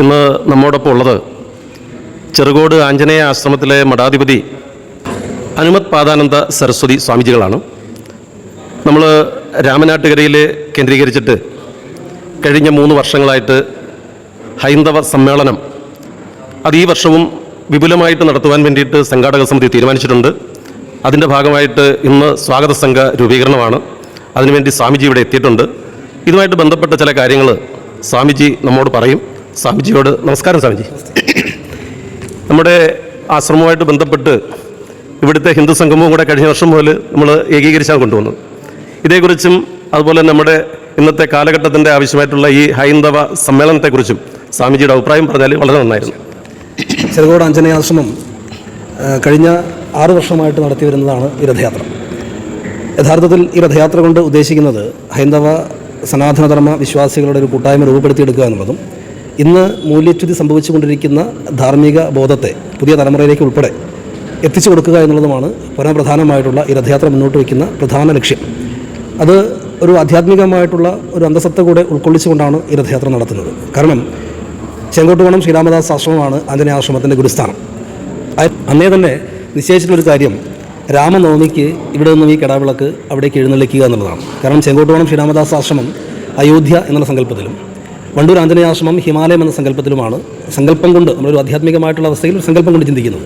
ഇന്ന് നമ്മോടൊപ്പം ഉള്ളത് ചെറുകോട് ആഞ്ജനേയ ആശ്രമത്തിലെ മഠാധിപതി അനുമത് പാദാനന്ദ സരസ്വതി സ്വാമിജികളാണ്. നമ്മൾ രാമനാട്ടുകരയിൽ കേന്ദ്രീകരിച്ചിട്ട് കഴിഞ്ഞ 3 വർഷങ്ങളായിട്ട് ഹൈന്ദവ സമ്മേളനം അത് ഈ വർഷവും വിപുലമായിട്ട് നടത്തുവാൻ വേണ്ടിയിട്ട് സംഘാടക സമിതി തീരുമാനിച്ചിട്ടുണ്ട്. അതിൻ്റെ ഭാഗമായിട്ട് ഇന്ന് സ്വാഗത സംഘ രൂപീകരണമാണ്. അതിനുവേണ്ടി സ്വാമിജി ഇവിടെ എത്തിയിട്ടുണ്ട്. ഇതുമായിട്ട് ബന്ധപ്പെട്ട ചില കാര്യങ്ങൾ സ്വാമിജി നമ്മോട് പറയും. സ്വാമിജിയോട് നമസ്കാരം. സ്വാമിജി, നമ്മുടെ ആശ്രമവുമായിട്ട് ബന്ധപ്പെട്ട് ഇവിടുത്തെ ഹിന്ദു സംഗമവും കൂടെ കഴിഞ്ഞ വർഷം മുതൽ നമ്മൾ ഏകീകരിച്ചാണ് കൊണ്ടുവന്നത്. ഇതേക്കുറിച്ചും അതുപോലെ നമ്മുടെ ഇന്നത്തെ കാലഘട്ടത്തിൻ്റെ ആവശ്യമായിട്ടുള്ള ഈ ഹൈന്ദവ സമ്മേളനത്തെക്കുറിച്ചും സ്വാമിജിയുടെ അഭിപ്രായം പറഞ്ഞാൽ വളരെ നന്നായിരുന്നു. ചെറുകോട് ആഞ്ജനേയ ആശ്രമം കഴിഞ്ഞ 6 വർഷമായിട്ട് നടത്തി വരുന്നതാണ് ഈ രഥയാത്ര. യഥാർത്ഥത്തിൽ ഈ രഥയാത്ര കൊണ്ട് ഉദ്ദേശിക്കുന്നത് ഹൈന്ദവ സനാതനധർമ്മ വിശ്വാസികളുടെ ഒരു കൂട്ടായ്മ രൂപപ്പെടുത്തിയെടുക്കുക എന്നുള്ളതും ഇന്ന് മൂല്യച്യുതി സംഭവിച്ചുകൊണ്ടിരിക്കുന്ന ധാർമ്മിക ബോധത്തെ പുതിയ തലമുറയിലേക്ക് ഉൾപ്പെടെ എത്തിച്ചു കൊടുക്കുക എന്നുള്ളതുമാണ് പരമപ്രധാനമായിട്ടുള്ള ഈ രഥയാത്ര മുന്നോട്ട് വയ്ക്കുന്ന പ്രധാന ലക്ഷ്യം. അത് ഒരു ആധ്യാത്മികമായിട്ടുള്ള ഒരു അന്തസത്ത കൂടെ ഉൾക്കൊള്ളിച്ചുകൊണ്ടാണ് ഈ രഥയാത്ര നടത്തുന്നത്. കാരണം ചെങ്കോട്ടുകോണം ശ്രീരാമദാസ് ആശ്രമമാണ് ആഞ്ജനേയ ആശ്രമത്തിൻ്റെ ഗുരുസ്ഥാനം. അന്നേ തന്നെ നിശ്ചയിച്ചിട്ടുള്ളൊരു കാര്യം രാമനവമിക്ക് ഇവിടെ നിന്നും ഈ കിടാവിളക്ക് അവിടേക്ക് എഴുന്നള്ളിക്കുക എന്നുള്ളതാണ്. കാരണം ചെങ്കോട്ടുകോണം ശ്രീരാമദാസ് ആശ്രമം അയോധ്യ എന്നുള്ള സങ്കല്പത്തിലും വണ്ടൂർ ആഞ്ജനേയ ആശ്രമം ഹിമാലയം എന്ന സങ്കല്പത്തിലുമാണ് സങ്കല്പം കൊണ്ട് നമ്മളൊരു ആധ്യാത്മികമായിട്ടുള്ള അവസ്ഥയിൽ ഒരു സങ്കല്പം കൊണ്ട് ചിന്തിക്കുന്നത്.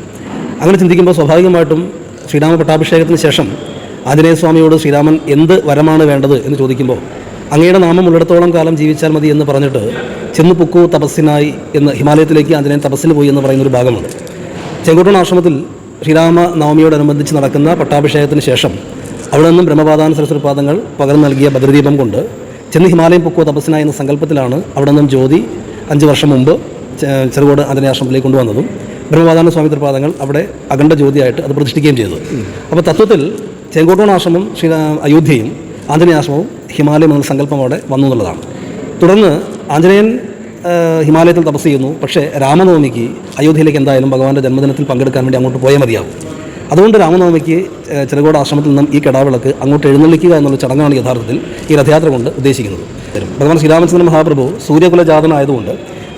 അങ്ങനെ ചിന്തിക്കുമ്പോൾ സ്വാഭാവികമായിട്ടും ശ്രീരാമ പട്ടാഭിഷേകത്തിന് ശേഷം ആഞ്ജനേയ സ്വാമിയോട് ശ്രീരാമൻ എന്ത് വരമാണ് വേണ്ടത് എന്ന് ചോദിക്കുമ്പോൾ അങ്ങയുടെ നാമം ഉള്ളിടത്തോളം കാലം ജീവിച്ചാൽ മതി എന്ന് പറഞ്ഞിട്ട് ചെന്നു പൊക്കൂ തപസ്സിനായി എന്ന് ഹിമാലയത്തിലേക്ക് ആഞ്ജനേയൻ തപസ്സിന് പോയി എന്ന് പറയുന്നൊരു ഭാഗമുണ്ട്. ചെങ്കോട്ടുകോണം ആശ്രമത്തിൽ ശ്രീരാമ നവമിയോടനുബന്ധിച്ച് നടക്കുന്ന പട്ടാഭിഷേകത്തിന് ശേഷം അവിടെ നിന്നും ബ്രഹ്മപാദാന സരസ്വതി പാദങ്ങൾ പകർന്നു നൽകിയ ഭദ്രദീപം കൊണ്ട് ചെന്ന് ഹിമാലയം പൊക്കോ തപസ്സിനായി എന്ന സങ്കല്പത്തിലാണ് അവിടെ നിന്നും ജ്യോതി 5 വർഷം മുമ്പ് ചെറുകോട് ആഞ്ജനേയ ആശ്രമത്തിലേക്ക് കൊണ്ടുവന്നതും ബ്രഹ്മപാദാന സ്വാമി തൃപാദങ്ങൾ അവിടെ അഖണ്ഡ ജ്യോതിയായിട്ട് അത് പ്രതിഷ്ഠിക്കുകയും ചെയ്തത്. അപ്പോൾ തത്വത്തിൽ ചെങ്കോട്ടുകോണം ആശ്രമം അയോധ്യയും ആഞ്ജനേയ ആശ്രമവും ഹിമാലയം എന്ന സങ്കല്പം അവിടെ വന്നു എന്നുള്ളതാണ്. തുടർന്ന് ആഞ്ജനേയൻ ഹിമാലയത്തിൽ തപസ് ചെയ്യുന്നു. പക്ഷേ രാമനവമിക്ക് അയോധ്യയിലേക്ക് എന്തായാലും ഭഗവാന്റെ ജന്മദിനത്തിൽ പങ്കെടുക്കാൻ വേണ്ടി അങ്ങോട്ട് പോയാൽ മതിയാവും. അതുകൊണ്ട് രാമനവമിക്ക് ചെറുകോട് ആശ്രമത്തിൽ നിന്നും ഈ കിടാവിളക്ക് അങ്ങോട്ട് എഴുന്നള്ളിക്കുക എന്നുള്ള ചടങ്ങാണ് യഥാർത്ഥത്തിൽ ഈ രഥയാത്ര കൊണ്ട് ഉദ്ദേശിക്കുന്നത്. ഭഗവാൻ ശ്രീരാമചന്ദ്ര മഹാപ്രഭു സൂര്യകുലജാതനായതുകൊണ്ട്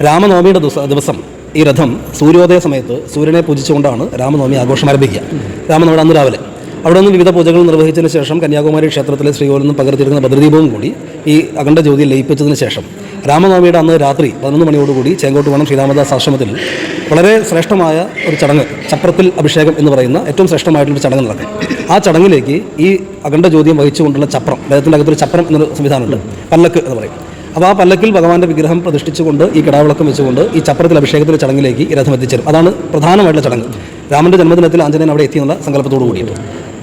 രാമനവമിയുടെ ദിവസം ഈ രഥം സൂര്യോദയ സമയത്ത് സൂര്യനെ പൂജിച്ചുകൊണ്ടാണ് രാമനവമി ആഘോഷം ആരംഭിക്കുക. രാമനവമിയുടെ അന്ന് രാവിലെ അവിടെ നിന്ന് വിവിധ പൂജകൾ നിർവഹിച്ചതിന് ശേഷം കന്യാകുമാരി ക്ഷേത്രത്തിലെ ശ്രീകോവിൽ നിന്ന് പകർത്തിയിരിക്കുന്ന ഭദ്രദീപവും കൂടി ഈ അഖണ്ഡ ജ്യോതിയിൽ ലയിപ്പിച്ചതിന് ശേഷം രാമനവമിയുടെ അന്ന് രാത്രി 11 മണിയോടുകൂടി ചെങ്കോട്ടുകോണം ശ്രീരാമദാസ് ആശ്രമത്തിൽ വളരെ ശ്രേഷ്ഠമായ ഒരു ചടങ്ങ്, ചപ്രത്തിൽ അഭിഷേകം എന്ന് പറയുന്ന ഏറ്റവും ശ്രേഷ്ഠമായിട്ടുള്ളൊരു ചടങ്ങ് നടക്കും. ആ ചടങ്ങിലേക്ക് ഈ അഖണ്ഡ ജ്യോതിയും വഹിച്ചുകൊണ്ടുള്ള ചപ്രം, അദ്ദേഹത്തിൻ്റെ അകത്തൊരു ചപ്രം എന്നൊരു സംവിധാനമുണ്ട്, പല്ലക്ക് എന്ന് പറയും. അപ്പോൾ ആ പല്ലക്കിൽ ഭഗവാന്റെ വിഗ്രഹം പ്രതിഷ്ഠിച്ചുകൊണ്ട് ഈ കിടാവിളക്കം വെച്ചുകൊണ്ട് ഈ ചപ്രത്തിൽ അഭിഷേകത്തിൻ്റെ ചടങ്ങിലേക്ക് ഈ രഥം എത്തിച്ചേരും. അതാണ് പ്രധാനമായിട്ടുള്ള ചടങ്ങ്. രാമൻ്റെ ജന്മദിനത്തിൽ ആഞ്ജനേയൻ അവിടെ എത്തിയെന്നുള്ള സങ്കല്പത്തോട് കൂടിയിട്ട്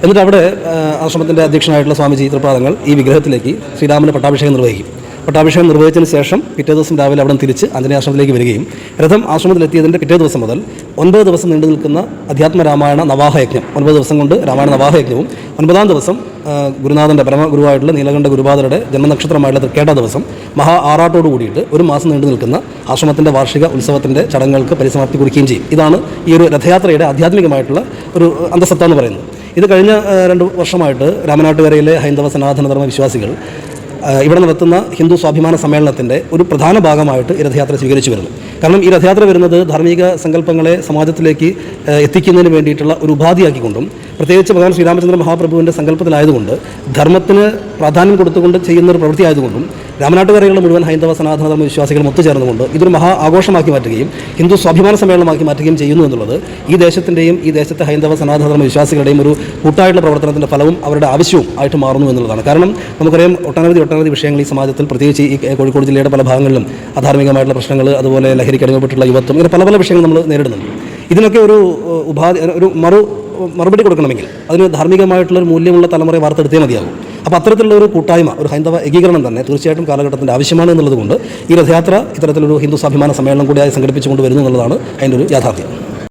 എന്നിട്ട് അവിടെ ആശ്രമത്തിൻ്റെ അധ്യക്ഷനായിട്ടുള്ള സ്വാമിജി തൃപാദങ്ങൾ ഈ വിഗ്രഹത്തിലേക്ക് ശ്രീരാമന് പട്ടാഭിഷേകം നിർവഹിക്കും. പട്ടാഭിഷേകം നിർവഹിച്ചതിന് ശേഷം പിറ്റേ ദിവസം രാവിലെ അവിടെ തിരിച്ച് ആഞ്ജനേയ ആശ്രമത്തിലേക്ക് വരികയും രഥം ആശ്രമത്തിലെത്തിയതിൻ്റെ പിറ്റേ ദിവസം മുതൽ 9 ദിവസം നീണ്ടു നിൽക്കുന്ന അധ്യാത്മ രാമായണ നവാഹയജ്ഞം, 9 ദിവസം കൊണ്ട് രാമായണ നവാഹയജ്ഞവും 9ാം ദിവസം ഗുരുനാഥൻ്റെ പരമഗുരുവായിട്ടുള്ള നീലകണ്ഠ ഗുരുപാദരുടെ ജന്മനക്ഷത്രമായിട്ടുള്ള തൃക്കേട്ട ദിവസം മഹാ ആറാട്ടോട് കൂടിയിട്ട് 1 മാസം നീണ്ടു നിൽക്കുന്ന ആശ്രമത്തിൻ്റെ വാർഷിക ഉത്സവത്തിൻ്റെ ചടങ്ങുകൾക്ക് പരിസമാപ്തി കുറിക്കുകയും ചെയ്യും. ഇതാണ് ഈ ഒരു രഥയാത്രയുടെ ആധ്യാത്മികമായിട്ടുള്ള ഒരു അന്തസത്ത എന്ന് പറയുന്നത്. ഇത് കഴിഞ്ഞ 2 വർഷമായിട്ട് രാമനാട്ടുകരയിലെ ഹൈന്ദവ സനാതനധർമ്മ വിശ്വാസികൾ ഇവിടെ നടത്തുന്ന ഹിന്ദു സ്വാഭിമാന സമ്മേളനത്തിൻ്റെ ഒരു പ്രധാന ഭാഗമായിട്ട് ഈ രഥയാത്ര സ്വീകരിച്ചു വരുന്നു. കാരണം ഈ രഥയാത്ര വരുന്നത് ധാർമ്മിക സങ്കല്പങ്ങളെ സമാജത്തിലേക്ക് എത്തിക്കുന്നതിന് വേണ്ടിയിട്ടുള്ള ഒരു ഉപാധിയാക്കിക്കൊണ്ടും പ്രത്യേകിച്ച് ഭഗവാൻ ശ്രീരാമചന്ദ്ര മഹാപ്രഭുവിൻ്റെ സങ്കല്പത്തിലായതുകൊണ്ട് ധർമ്മത്തിന് പ്രാധാന്യം കൊടുത്തുകൊണ്ട് ചെയ്യുന്ന ഒരു പ്രവൃത്തി ആയതുകൊണ്ടും രാമനാട്ടുകരയിലുള്ള മുഴുവൻ ഹൈന്ദവ സനാതനധർമ്മ വിശ്വാസികളും ഒത്തുചേർന്നുകൊണ്ട് ഇതൊരു മഹാ ആഘോഷമാക്കി മാറ്റുകയും ഹിന്ദു സ്വാഭിമാന സമ്മേളനമാക്കി മാറ്റുകയും ചെയ്യുന്നു എന്നുള്ളത് ഈ ദേശത്തിൻ്റെയും ഈ ദേശത്തെ ഹൈന്ദവ സനാതനധർമ്മ വിശ്വാസികളുടെയും ഒരു കൂട്ടായിട്ടുള്ള പ്രവർത്തനത്തിൻ്റെ ഫലവും അവരുടെ ആവശ്യവും ആയിട്ട് മാറുന്നു എന്നുള്ളതാണ്. കാരണം നമുക്കറിയാം ഒട്ടനവധി വിഷയങ്ങൾ ഈ സമാജത്തിൽ, പ്രത്യേകിച്ച് ഈ കോഴിക്കോട് ജില്ലയുടെ പല ഭാഗങ്ങളിലും അധാർമികമായിട്ടുള്ള പ്രശ്നങ്ങൾ, അതുപോലെ ലഹരിക്ക് അടിമപ്പെട്ടുള്ള യുവത്വം, ഇങ്ങനെ പല വിഷയങ്ങൾ നമ്മൾ നേരിടുന്നുണ്ട്. ഇതിനൊക്കെ ഒരു മറുപടി കൊടുക്കണമെങ്കിൽ അതിന് ധാർമ്മികമായിട്ടുള്ളൊരു മൂല്യമുള്ള തലമുറയെ വാർത്തെടുത്തേ മതിയാകും. അപ്പോൾ അത്തരത്തിലുള്ള ഒരു കൂട്ടായ്മ, ഒരു ഹൈന്ദവ ഏകീകരണം തന്നെ തീർച്ചയായിട്ടും കാലഘട്ടത്തിൻ്റെ ആവശ്യമാണ് എന്നുള്ളതുകൊണ്ട് ഈ രഥയാത്ര ഇത്തരത്തിലൊരു ഹിന്ദു സ്വാഭിമാന സമ്മേളനം കൂടിയായി സംഘടിപ്പിച്ചുകൊണ്ട് വരുന്നു എന്നുള്ളതാണ് അതിൻ്റെ ഒരു യാഥാർത്ഥ്യം.